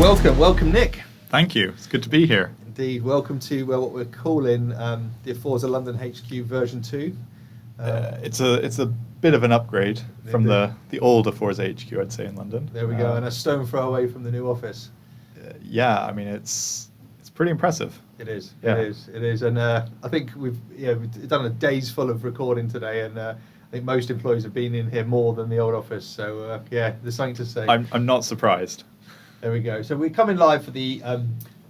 Welcome, Nick. Thank you. It's good to be here. Indeed. Welcome to what we're calling the Aforza London HQ version 2. It's a bit of an upgrade from the old Aforza HQ, I'd say, in London. There we go, and a stone throw away from the new office. Yeah, I mean, it's pretty impressive. It is. Yeah. It is. And I think we've done a day's full of recording today, and I think most employees have been in here more than the old office. So there's something to say. I'm not surprised. There we go. So we're coming live for the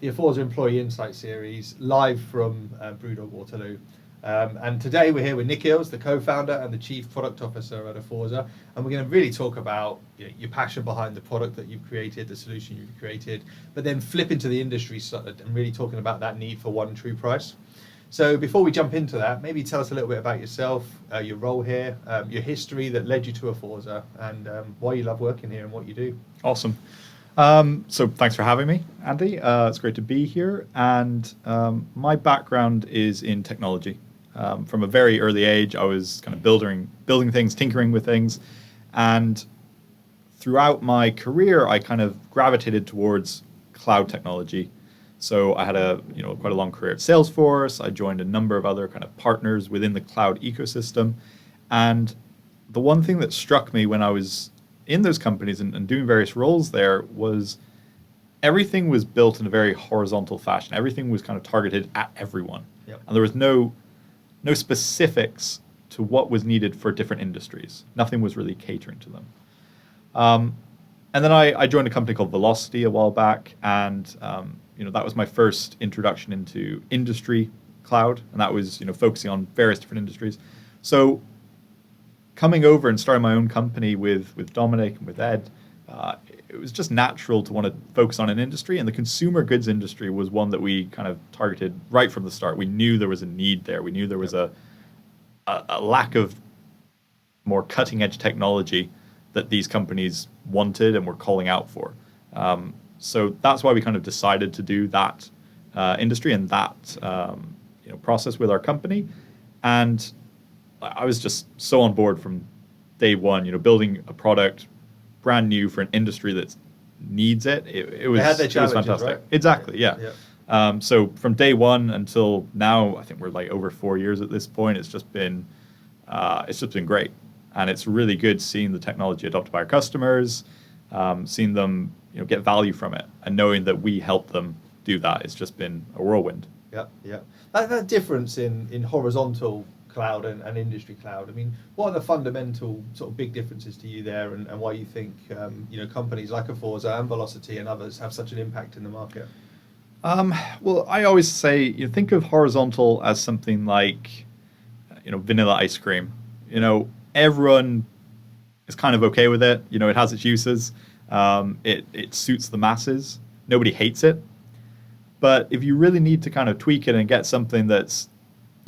Aforza Employee Insight Series, live from BrewDog Waterloo. And today we're here with Nick Eales, the co-founder and the Chief Product Officer at Aforza. And we're going to really talk about your passion behind the product that you've created, the solution you've created, but then flip into the industry side and really talking about that need for one true price. So before we jump into that, maybe tell us a little bit about yourself, your role here, your history that led you to Aforza, and why you love working here and what you do. Awesome. So thanks for having me, Andy. It's great to be here. And my background is in technology. From a very early age, I was kind of building things, tinkering with things. And throughout my career, I kind of gravitated towards cloud technology. So I had quite a long career at Salesforce. I joined a number of other kind of partners within the cloud ecosystem. And the one thing that struck me when I was in those companies and doing various roles there was everything was built in a very horizontal fashion. Everything was kind of targeted at everyone. Yep. And there was no specifics to what was needed for different industries. Nothing was really catering to them. And then I joined a company called Velocity a while back, and that was my first introduction into industry cloud, and that was focusing on various different industries. So coming over and starting my own company with Dominic and with Ed, it was just natural to want to focus on an industry, and the consumer goods industry was one that we kind of targeted right from the start. We knew there was a need there. We knew there was a lack of more cutting-edge technology that these companies wanted and were calling out for. So that's why we kind of decided to do that industry and that process with our company. And I was just so on board from day one, building a product brand new for an industry that needs it. It was fantastic. Right? Exactly, yeah. So from day one until now, I think we're like over 4 years at this point. It's just been great, and it's really good seeing the technology adopted by our customers, seeing them get value from it, and knowing that we help them do that. It's just been a whirlwind. Yeah. That difference in horizontal cloud and industry cloud, I mean, what are the fundamental sort of big differences to you there, and why you think companies like Aforza and Velocity and others have such an impact in the market? Well, I always say think of horizontal as something like vanilla ice cream. Everyone is kind of okay with it. It has its uses. It suits the masses. Nobody hates it. But if you really need to kind of tweak it and get something that's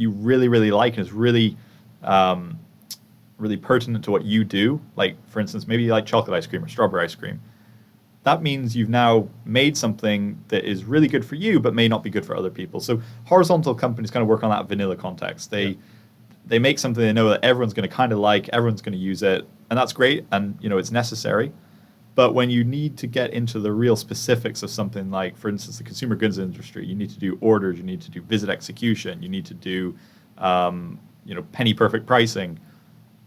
you really, really like and is really, really pertinent to what you do, like, for instance, maybe you like chocolate ice cream or strawberry ice cream, that means you've now made something that is really good for you but may not be good for other people. So horizontal companies kind of work on that vanilla context. They make something they know that everyone's going to kind of like, everyone's going to use it, and that's great, and it's necessary. But when you need to get into the real specifics of something like, for instance, the consumer goods industry, you need to do orders, you need to do visit execution, you need to do, penny perfect pricing.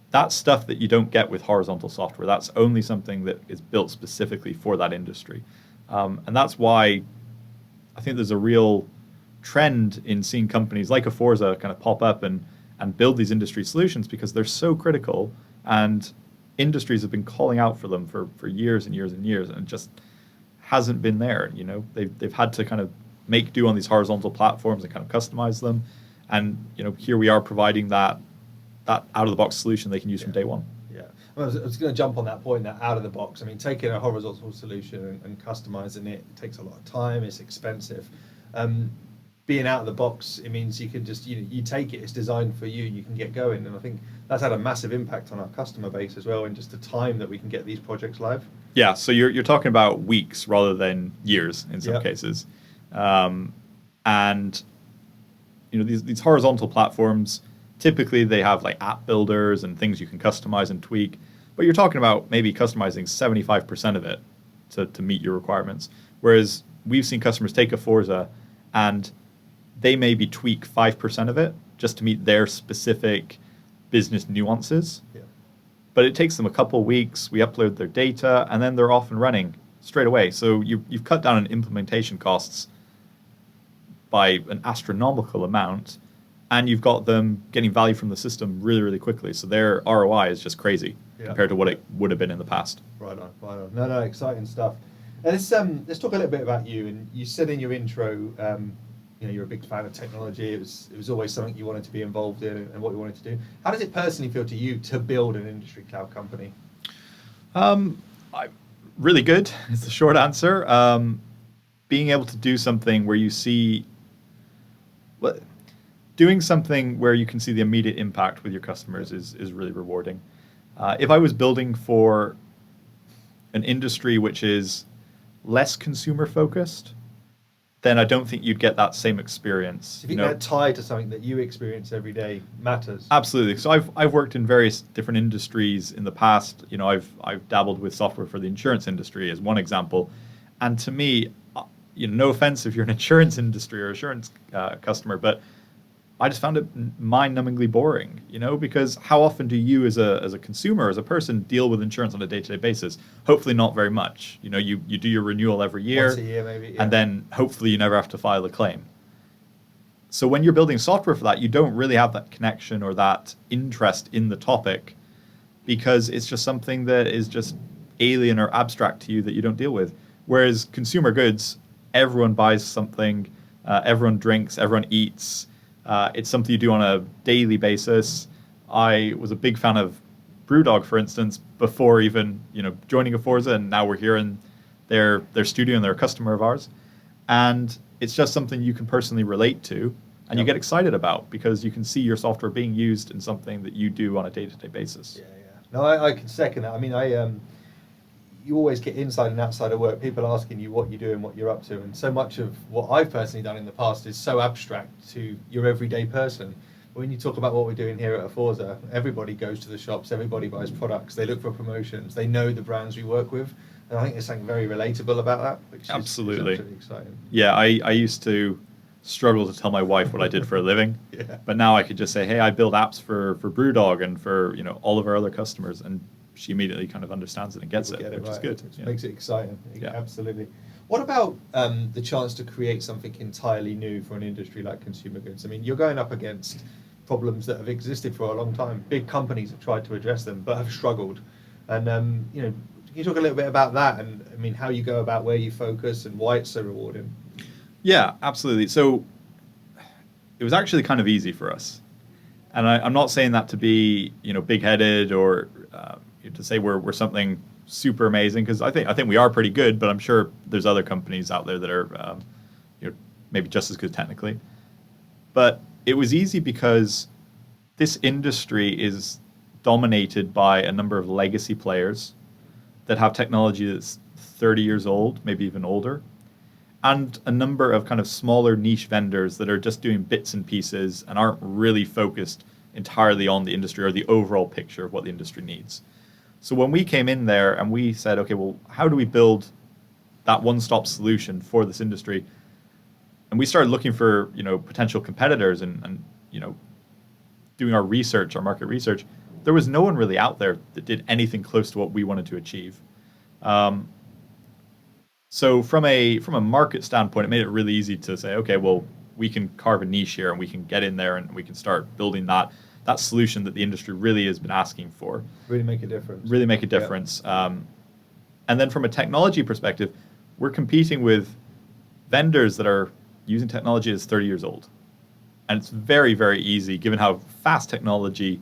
That's stuff that you don't get with horizontal software. That's only something that is built specifically for that industry. And that's why I think there's a real trend in seeing companies like Aforza kind of pop up and build these industry solutions, because they're so critical, and industries have been calling out for them for years and years and years, and it just hasn't been there. They've had to kind of make do on these horizontal platforms and kind of customize them, and here we are providing that out of the box solution they can use from day one. Yeah, well, I was going to jump on that point, that out of the box. I mean, taking a horizontal solution and customizing it takes a lot of time. It's expensive. Being out of the box, it means you can just you take it, it's designed for you, and you can get going. And I think that's had a massive impact on our customer base as well, and just the time that we can get these projects live. Yeah, so you're talking about weeks rather than years in some cases, and these horizontal platforms, typically they have like app builders and things you can customize and tweak, but you're talking about maybe customizing 75% of it to meet your requirements. Whereas we've seen customers take a Forza and they maybe tweak 5% of it just to meet their specific business nuances. Yeah. But it takes them a couple of weeks. We upload their data, and then they're off and running straight away. So you've cut down on implementation costs by an astronomical amount, and you've got them getting value from the system really, really quickly. So their ROI is just crazy compared to what it would have been in the past. Right on, right on. No, exciting stuff. And let's talk a little bit about you. And you said in your intro, you're a big fan of technology. It was always something you wanted to be involved in and what you wanted to do. How does it personally feel to you to build an industry cloud company? Really good is the short answer. Being able to do something where you see, doing something where you can see the immediate impact with your customers is really rewarding. If I was building for an industry which is less consumer focused, then I don't think you'd get that same experience. If you get tied to something that you experience every day matters. Absolutely. So I've worked in various different industries in the past. I've dabbled with software for the insurance industry as one example, and to me, no offense if you're an insurance industry or insurance customer, but I just found it mind-numbingly boring, because how often do you as a consumer, as a person, deal with insurance on a day-to-day basis? Hopefully not very much. You do your renewal every year. Once a year, maybe. Yeah. And then hopefully you never have to file a claim. So when you're building software for that, you don't really have that connection or that interest in the topic because it's just something that is just alien or abstract to you that you don't deal with. Whereas consumer goods, everyone buys something, everyone drinks, everyone eats. It's something you do on a daily basis. I was a big fan of BrewDog, for instance, before even joining Aforza, and now we're here in their studio and they're a customer of ours. And it's just something you can personally relate to and you get excited about because you can see your software being used in something that you do on a day-to-day basis. Yeah. No, I can second that. I mean, you always get inside and outside of work, people asking you what you do and what you're up to. And so much of what I've personally done in the past is so abstract to your everyday person. When you talk about what we're doing here at Aforza, everybody goes to the shops, everybody buys products, they look for promotions, they know the brands we work with. And I think there's something very relatable about that, which is absolutely exciting. Yeah, I used to struggle to tell my wife what I did for a living. Yeah. But now I could just say, hey, I build apps for BrewDog and for all of our other customers. And she immediately kind of understands it and gets it, which is good. Which makes it exciting. Yeah. Absolutely. What about the chance to create something entirely new for an industry like consumer goods? I mean, you're going up against problems that have existed for a long time. Big companies have tried to address them, but have struggled. And, can you talk a little bit about that? And, I mean, how you go about where you focus and why it's so rewarding? Yeah, absolutely. So it was actually kind of easy for us. And I'm not saying that to be, big-headed or to say we're something super amazing, because I think we are pretty good, but I'm sure there's other companies out there that are maybe just as good technically. But it was easy because this industry is dominated by a number of legacy players that have technology that's 30 years old, maybe even older, and a number of kind of smaller niche vendors that are just doing bits and pieces and aren't really focused entirely on the industry or the overall picture of what the industry needs. So when we came in there and we said, okay, well, how do we build that one-stop solution for this industry? And we started looking for, potential competitors and doing our research, our market research. There was no one really out there that did anything close to what we wanted to achieve. So from a market standpoint, it made it really easy to say, okay, well, we can carve a niche here and we can get in there and we can start building that solution that the industry really has been asking for. Really make a difference. Yeah. And then from a technology perspective, we're competing with vendors that are using technology that's 30 years old. And it's very, very easy, given how fast technology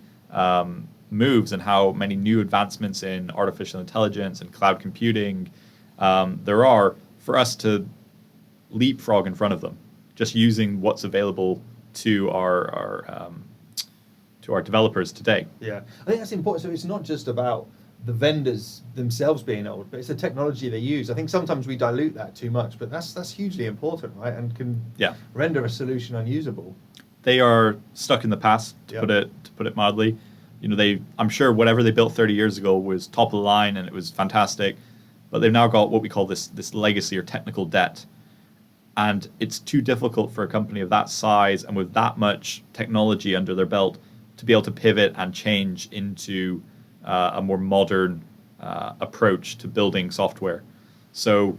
moves and how many new advancements in artificial intelligence and cloud computing there are, for us to leapfrog in front of them, just using what's available to our developers today. Yeah, I think that's important. So it's not just about the vendors themselves being old, but it's the technology they use. I think sometimes we dilute that too much, but that's hugely important, right? And can render a solution unusable. They are stuck in the past, to put it mildly. I'm sure whatever they built 30 years ago was top of the line and it was fantastic. but they've now got what we call this legacy or technical debt. And it's too difficult for a company of that size and with that much technology under their belt to be able to pivot and change into a more modern approach to building software. So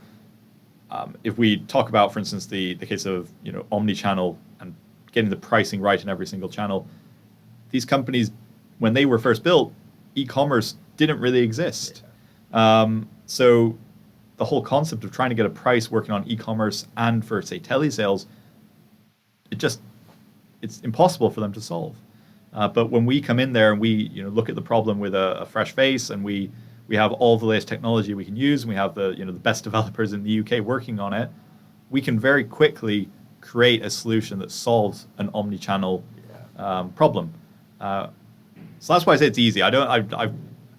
if we talk about, for instance, the case of omni-channel and getting the pricing right in every single channel, these companies, when they were first built, e-commerce didn't really exist. So the whole concept of trying to get a price working on e-commerce and for, say, telesales, it's impossible for them to solve. But when we come in there and we look at the problem with a fresh face, and we have all the latest technology we can use, and we have the best developers in the UK working on it, we can very quickly create a solution that solves an omni-channel problem. So that's why I say it's easy. I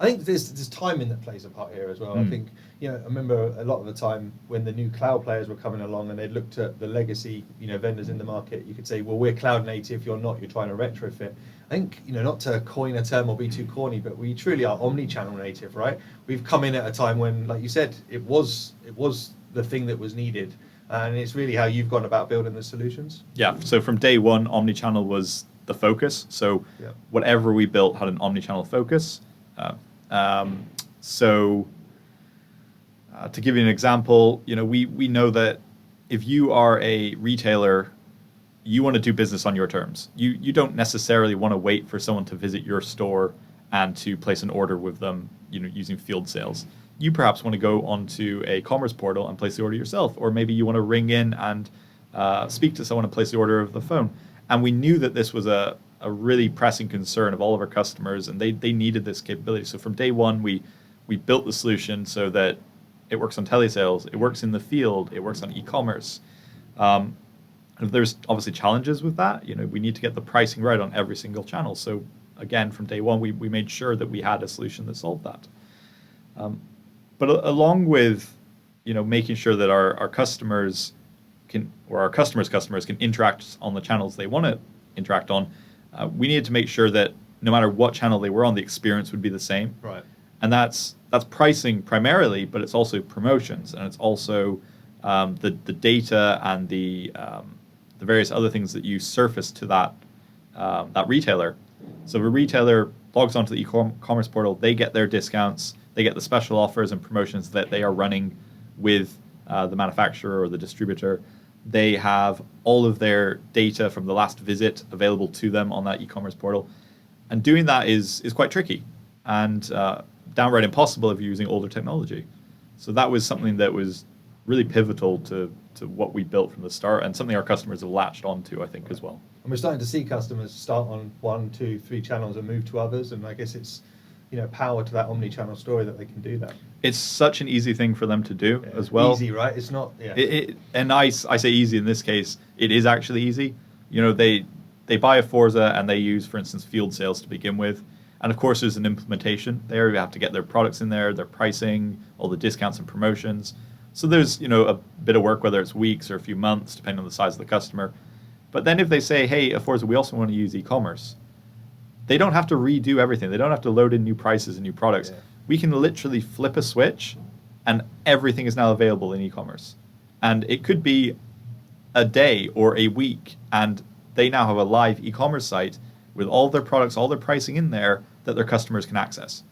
think there's timing that plays a part here as well. I think, I remember a lot of the time when the new cloud players were coming along and they'd looked at the legacy, vendors in the market, you could say, well, we're cloud native, you're not, you're trying to retrofit. I think, not to coin a term or be too corny, but we truly are omni-channel native, right? We've come in at a time when, like you said, it was the thing that was needed. And it's really how you've gone about building the solutions. Yeah, so from day one, omni-channel was the focus. So whatever we built had an omni-channel focus. To give you an example, we know that if you are a retailer, you want to do business on your terms. You don't necessarily want to wait for someone to visit your store and to place an order with them, using field sales. You perhaps want to go onto a commerce portal and place the order yourself, or maybe you want to ring in and speak to someone and place the order over the phone. And we knew that this was a really pressing concern of all of our customers, and they needed this capability. So from day one, we built the solution so that it works on telesales, it works in the field, it works on e-commerce. There's obviously challenges with that. We need to get the pricing right on every single channel. So again, from day one, we made sure that we had a solution that solved that. But along with, making sure that our customers or our customers' customers can interact on the channels they want to interact on, we needed to make sure that no matter what channel they were on, the experience would be the same. Right. And that's pricing primarily, but it's also promotions, and it's also the data and the various other things that you surface to that retailer. So if a retailer logs onto the e-commerce portal, they get their discounts, they get the special offers and promotions that they are running with the manufacturer or the distributor. They have all of their data from the last visit available to them on that e-commerce portal. And doing that is quite tricky and downright impossible if you're using older technology. So that was something that was really pivotal to what we built from the start, and something our customers have latched onto, I think, as well. And we're starting to see customers start on 1, 2, 3 channels and move to others. And I guess it's, power to that omni-channel story that they can do that. It's such an easy thing for them to do as well. Easy, right? It's not. Yeah. And I say easy in this case. It is actually easy. They buy a Aforza and they use, for instance, field sales to begin with. And of course, there's an implementation there. You have to get their products in there, their pricing, all the discounts and promotions. So there's, a bit of work, whether it's weeks or a few months, depending on the size of the customer. But then if they say, hey, Aforza, we also want to use e-commerce, they don't have to redo everything. They don't have to load in new prices and new products. Yeah. We can literally flip a switch and everything is now available in e-commerce. And it could be a day or a week, and they now have a live e-commerce site with all their products, all their pricing in there that their customers can access.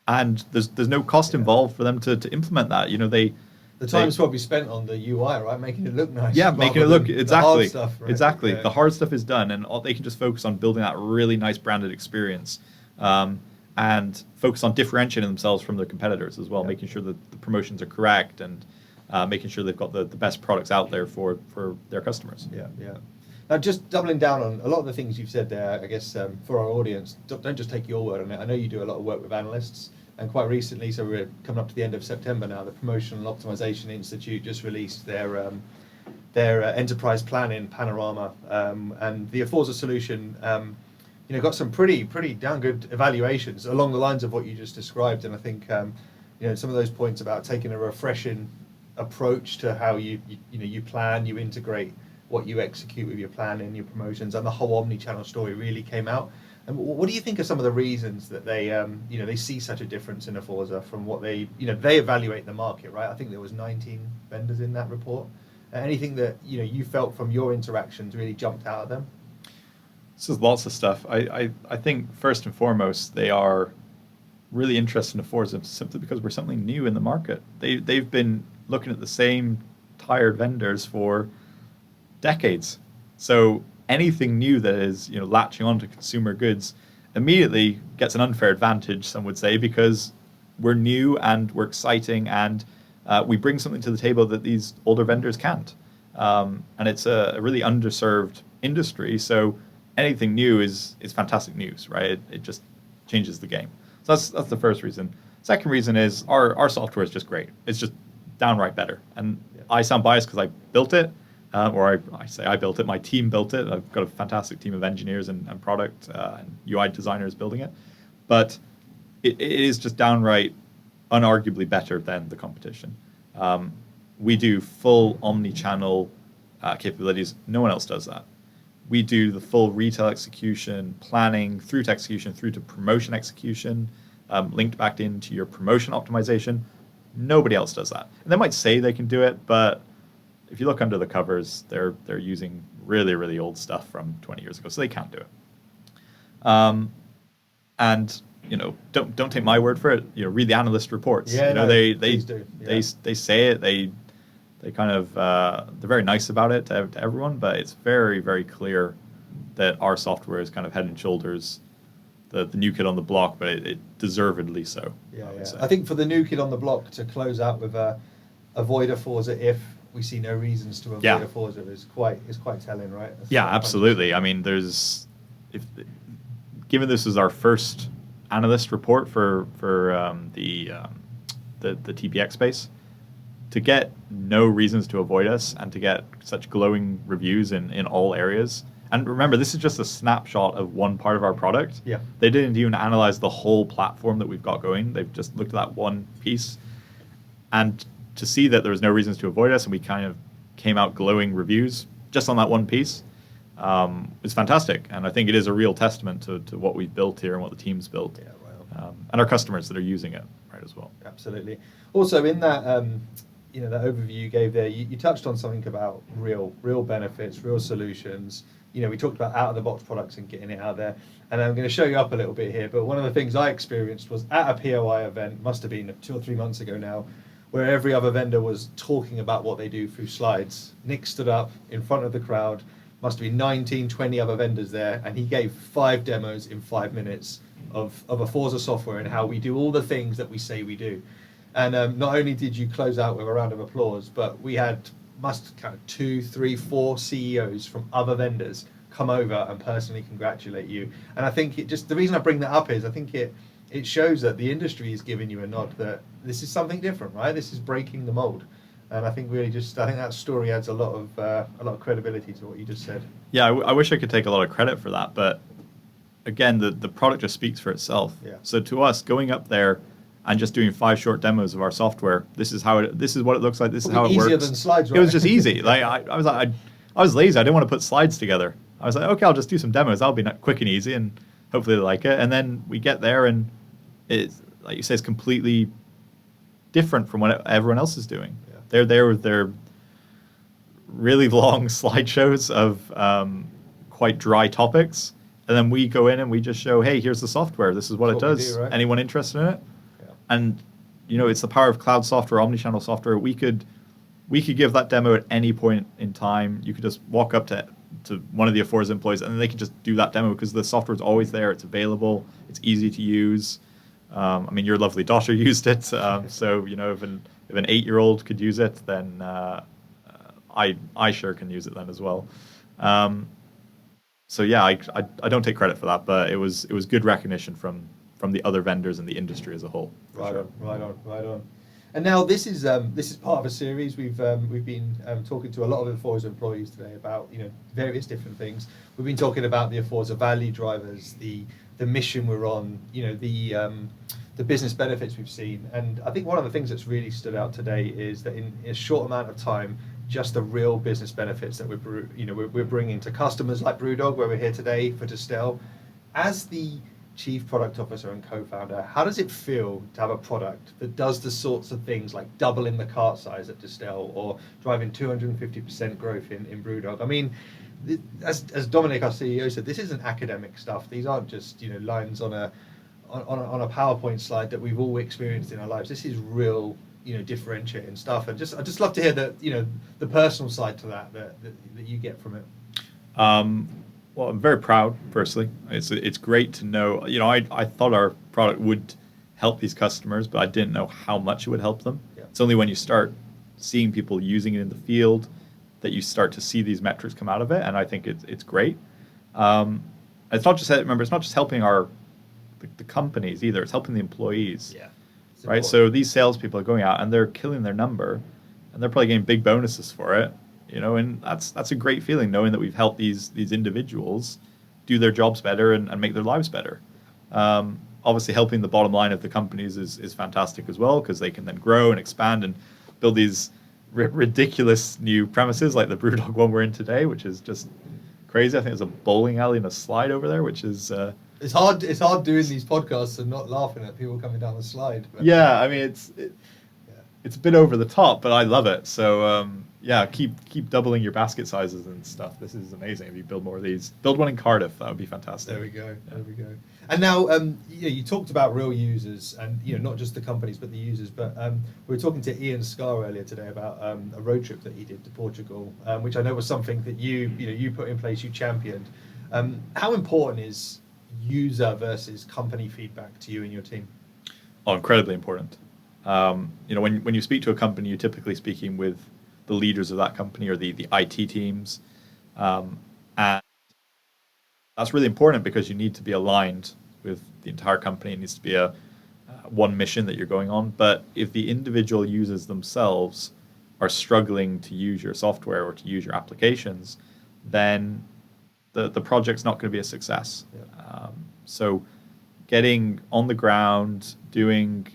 And there's no cost involved for them to implement that. The time's probably spent on the UI, right? Making it look nice. Yeah, making it look exactly. The hard stuff, right? Exactly. Yeah. The hard stuff is done, and they can just focus on building that really nice branded experience, and focus on differentiating themselves from their competitors as well, making sure that the promotions are correct, and making sure they've got the best products out there for their customers. Yeah. Now, just doubling down on a lot of the things you've said there, I guess for our audience, don't just take your word on it. I know you do a lot of work with analysts. And quite recently, so we're coming up to the end of September now, the Promotional Optimization Institute just released their enterprise plan in Panorama, and the Aforza solution, got some pretty damn good evaluations along the lines of what you just described. And I think, some of those points about taking a refreshing approach to how you plan, you integrate what you execute with your plan and your promotions, and the whole omni-channel story really came out. And what do you think are some of the reasons that they, they see such a difference in Aforza from what they evaluate the market, right? I think there was 19 vendors in that report. Anything that you felt from your interactions really jumped out at them? So there's lots of stuff. I think first and foremost they are really interested in Aforza simply because we're something new in the market. They've been looking at the same tired vendors for decades. So anything new that is latching onto consumer goods immediately gets an unfair advantage, some would say, because we're new and we're exciting and we bring something to the table that these older vendors can't. And it's a really underserved industry, so anything new is fantastic news, right? It just changes the game. So that's the first reason. Second reason is our software is just great. It's just downright better. And I sound biased because I built it, or I say I built it. My team built it. I've got a fantastic team of engineers and product and UI designers building it. But it is just downright, unarguably better than the competition. We do full omni-channel capabilities. No one else does that. We do the full retail execution, planning, through to execution, through to promotion execution, linked back into your promotion optimization. Nobody else does that. And they might say they can do it, but if you look under the covers, they're using really, really old stuff from 20 years ago, so they can't do it. And don't take my word for it. Read the analyst reports. Yeah, they say it. They kind of they're very nice about it to everyone, but it's very, very clear that our software is kind of head and shoulders the new kid on the block, but it deservedly so. I think for the new kid on the block to close out with avoid Aforza if we see no reasons to avoid Aforza is quite telling, right? That's absolutely. I mean, given this is our first analyst report for the TPX space, to get no reasons to avoid us and to get such glowing reviews in all areas. And remember, this is just a snapshot of one part of our product. Yeah. They didn't even analyze the whole platform that we've got going. They've just looked at that one piece. And to see that there was no reasons to avoid us and we kind of came out glowing reviews just on that one piece is fantastic. And I think it is a real testament to what we've built here and what the team's built. Yeah, well. And our customers that are using it, right, as well. Absolutely. Also, in that that overview you gave there, you touched on something about real benefits, real solutions. We talked about out-of-the-box products and getting it out there. And I'm going to show you up a little bit here. But one of the things I experienced was at a POI event, must have been 2 or 3 months ago now, where every other vendor was talking about what they do through slides. Nick stood up in front of the crowd, must have been 19, 20 other vendors there, and he gave 5 demos in 5 minutes of Aforza software and how we do all the things that we say we do. And not only did you close out with a round of applause, but we had kind of 2, 3, 4 CEOs from other vendors come over and personally congratulate you. And I think the reason I bring that up is I think it shows that the industry is giving you a nod that this is something different, right? This is breaking the mold. And I think that story adds a lot of credibility to what you just said. Yeah, I wish I could take a lot of credit for that, but again, the product just speaks for itself. Yeah. So to us, going up there and just doing 5 short demos of our software, this is what it looks like. This is how it works. Easier than slides, right? It was just easy. Like I was lazy. I didn't want to put slides together. I was like, okay, I'll just do some demos. That'll be quick and easy, and hopefully they like it. And then we get there, and it's like you say, it's completely different from what everyone else is doing. Yeah. They're there with their really long slideshows of quite dry topics, and then we go in and we just show, hey, here's the software. This is what it does. Right? Anyone interested in it? And it's the power of cloud software, omnichannel software. We could give that demo at any point in time. You could just walk up to one of the Aforza employees, and then they can just do that demo because the software is always there. It's available. It's easy to use. Your lovely daughter used it. So if an 8-year-old could use it, then I sure can use it then as well. So yeah, I don't take credit for that, but it was good recognition from the other vendors and the industry as a whole. Right on. And now this is part of a series. We've been talking to a lot of Aforza employees today about various different things. We've been talking about the Aforza value drivers, the mission we're on, the business benefits we've seen. And I think one of the things that's really stood out today is that in a short amount of time, just the real business benefits that we're bringing to customers like BrewDog, where we're here today, for Distel, As the chief product officer and co-founder, how does it feel to have a product that does the sorts of things like doubling the cart size at Distill or driving 250% growth in BrewDog? I mean, as Dominic, our CEO, said, this isn't academic stuff. These aren't just lines on a PowerPoint slide that we've all experienced in our lives. This is real, differentiating stuff. And I'd just love to hear the personal side to that you get from it. Well, I'm very proud, firstly. It's great to know. I thought our product would help these customers, but I didn't know how much it would help them. Yeah. It's only when you start seeing people using it in the field that you start to see these metrics come out of it, and I think it's great. It's not just helping the companies either. It's helping the employees. Yeah. Right. So these salespeople are going out and they're killing their number, and they're probably getting big bonuses for it. And that's a great feeling, knowing that we've helped these individuals do their jobs better and make their lives better. Obviously, helping the bottom line of the companies is fantastic as well, because they can then grow and expand and build these ridiculous new premises like the BrewDog one we're in today, which is just crazy. I think there's a bowling alley and a slide over there, which is... It's hard doing these podcasts and not laughing at people coming down the slide. But. Yeah, I mean, it's a bit over the top, but I love it. So... keep doubling your basket sizes and stuff. This is amazing. If you build more of these, build one in Cardiff. That would be fantastic. There we go. Yeah. There we go. And now, you talked about real users, and not just the companies but the users. But we were talking to Ian Scarr earlier today about a road trip that he did to Portugal, which I know was something that you put in place, you championed. How important is user versus company feedback to you and your team? Oh, incredibly important. When you speak to a company, you're typically speaking with the leaders of that company or the IT teams. And that's really important because you need to be aligned with the entire company. It needs to be a one mission that you're going on. But if the individual users themselves are struggling to use your software or to use your applications, then the project's not going to be a success. Yeah. So getting on the ground, doing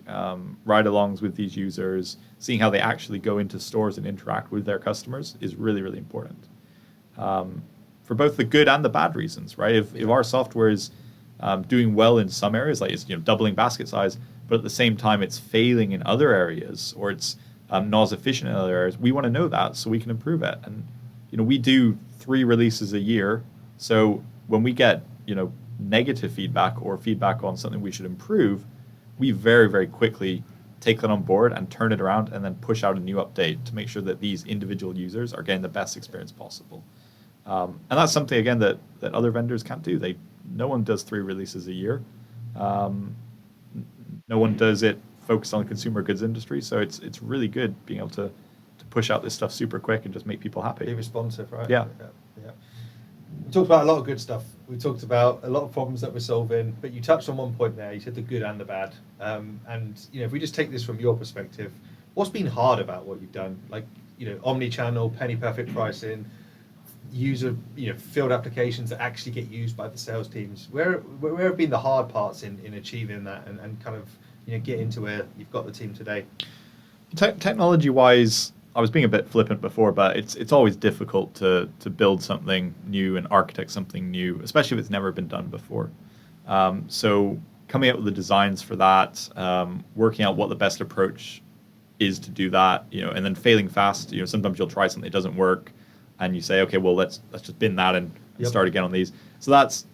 ride-alongs with these users, seeing how they actually go into stores and interact with their customers is really, really important. For both the good and the bad reasons, right? If our software is doing well in some areas, like it's doubling basket size, but at the same time it's failing in other areas, or it's not as efficient in other areas, we want to know that so we can improve it. And we do 3 releases a year, so when we get negative feedback or feedback on something we should improve, we very, very quickly take that on board and turn it around and then push out a new update to make sure that these individual users are getting the best experience possible. And that's something, again, that other vendors can't do. No one does 3 releases a year. No one does it focused on the consumer goods industry. So it's really good being able to push out this stuff super quick and just make people happy. Be responsive, right? Yeah. We talked about a lot of good stuff. We talked about a lot of problems that we're solving, but you touched on one point there. You said the good and the bad. And if we just take this from your perspective, what's been hard about what you've done? Like, omni-channel, penny perfect pricing, user, field applications that actually get used by the sales teams. Where have been the hard parts in achieving that and kind of get into where you've got the team today? Technology-wise, I was being a bit flippant before, but it's always difficult to build something new and architect something new, especially if it's never been done before. So coming up with the designs for that, working out what the best approach is to do that, and then failing fast. Sometimes you'll try something that doesn't work, and you say, okay, well let's just bin that and start again on these. So that's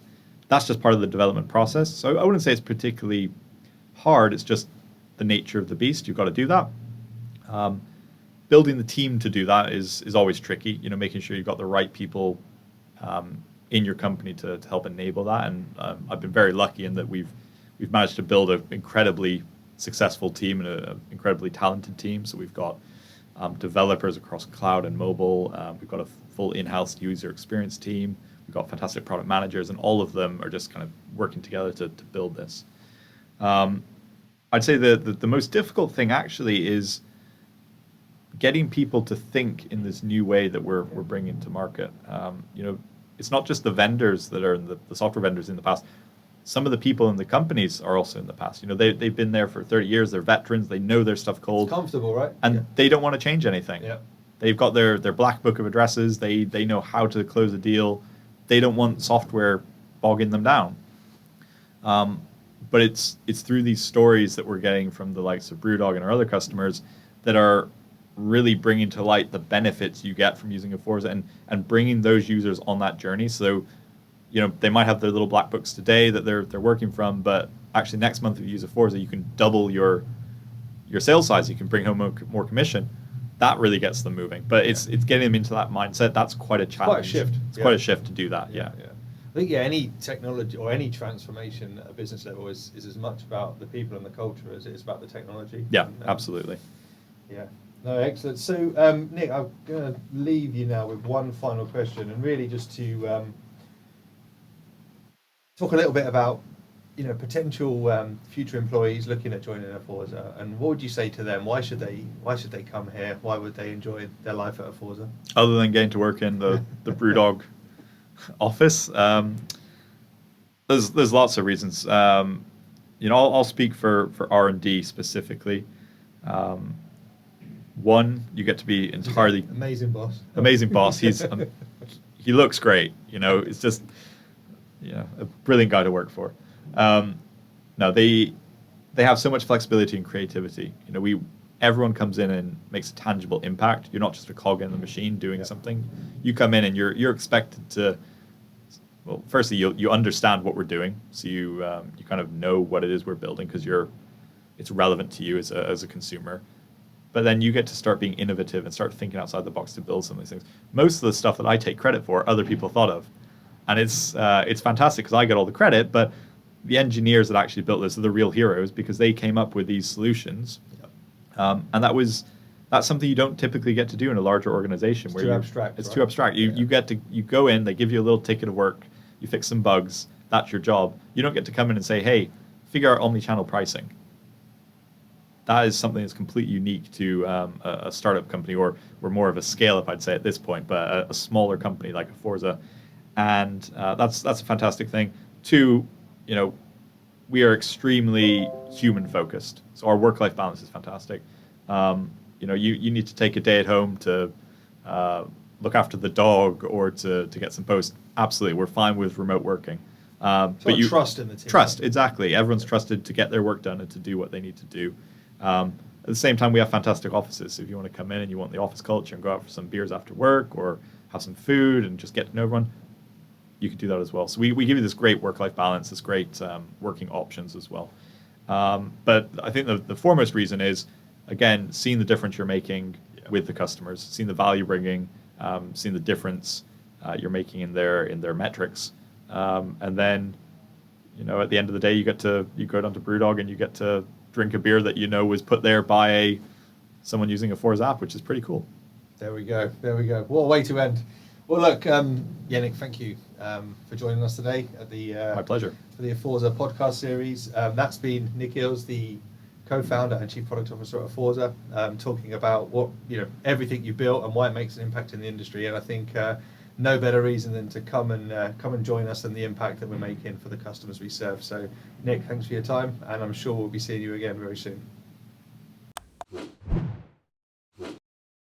just part of the development process. So I wouldn't say it's particularly hard. It's just the nature of the beast. You've got to do that. Building the team to do that is always tricky. Making sure you've got the right people in your company to help enable that. And I've been very lucky in that we've managed to build an incredibly successful team and an incredibly talented team. So we've got developers across cloud and mobile. We've got a full in-house user experience team. We've got fantastic product managers, and all of them are just kind of working together to build this. I'd say the most difficult thing actually is getting people to think in this new way that we're bringing to market. It's not just the vendors that are the software vendors in the past. Some of the people in the companies are also in the past. They've been there for 30 years. They're veterans. They know their stuff cold. It's comfortable, right? And they don't want to change anything. Yeah. They've got their black book of addresses. They know how to close a deal. They don't want software bogging them down. But it's through these stories that we're getting from the likes of BrewDog and our other customers that are really bringing to light the benefits you get from using Aforza and bringing those users on that journey. So, they might have their little black books today that they're working from, but actually next month if you use Aforza, you can double your sales size. You can bring home more commission. That really gets them moving. But it's getting them into that mindset. That's quite a challenge. Quite a shift. It's quite a shift to do that. Yeah. I think any technology or any transformation at a business level is as much about the people and the culture as it is about the technology. Yeah, absolutely. Yeah. No, excellent. So, Nick, I'm going to leave you now with one final question, and really just to talk a little bit about, potential future employees looking at joining Aforza, and what would you say to them? Why should they come here? Why would they enjoy their life at Aforza? Other than getting to work in the BrewDog office, there's lots of reasons. I'll speak for R&D specifically. One, you get to be entirely amazing boss. Amazing boss. He looks great. It's just a brilliant guy to work for. No, they have so much flexibility and creativity. Everyone comes in and makes a tangible impact. You're not just a cog in the machine doing something. You come in and you're expected to. Well, firstly, you understand what we're doing, so you kind of know what it is we're building because it's relevant to you as a consumer. But then you get to start being innovative and start thinking outside the box to build some of these things. Most of the stuff that I take credit for, other people thought of, and it's fantastic because I get all the credit. But the engineers that actually built this are the real heroes because they came up with these solutions, and that's something you don't typically get to do in a larger organization. It's too abstract. It's too abstract. You go in, they give you a little ticket of work, you fix some bugs. That's your job. You don't get to come in and say, hey, figure out omni-channel pricing. That is something that's completely unique to a startup company or more of a scale-up, I'd say, at this point, but a smaller company like Aforza. And that's a fantastic thing. Two, we are extremely human-focused. So our work-life balance is fantastic. You need to take a day at home to look after the dog or to get some posts. Absolutely, we're fine with remote working. But you trust in the team. Trust, exactly. Everyone's trusted to get their work done and to do what they need to do. At the same time, we have fantastic offices. So if you want to come in and you want the office culture and go out for some beers after work or have some food and just get to know everyone, you can do that as well. So we give you this great work-life balance, this great working options as well. But I think the foremost reason is, again, seeing the difference you're making with the customers, seeing the value bringing, seeing the difference you're making in their metrics. And then, at the end of the day, you go down to BrewDog and you get to drink a beer that was put there by someone using a Aforza app, which is pretty cool. There we go. What a way to end. Well, look, Nick, thank you for joining us today at the my pleasure for the Aforza podcast series. That's been Nick Eales, the co-founder and chief product officer at Aforza, talking about what everything you built and why it makes an impact in the industry. And I think no better reason than to come and join us and the impact that we're making for the customers we serve. So, Nick, thanks for your time, and I'm sure we'll be seeing you again very soon.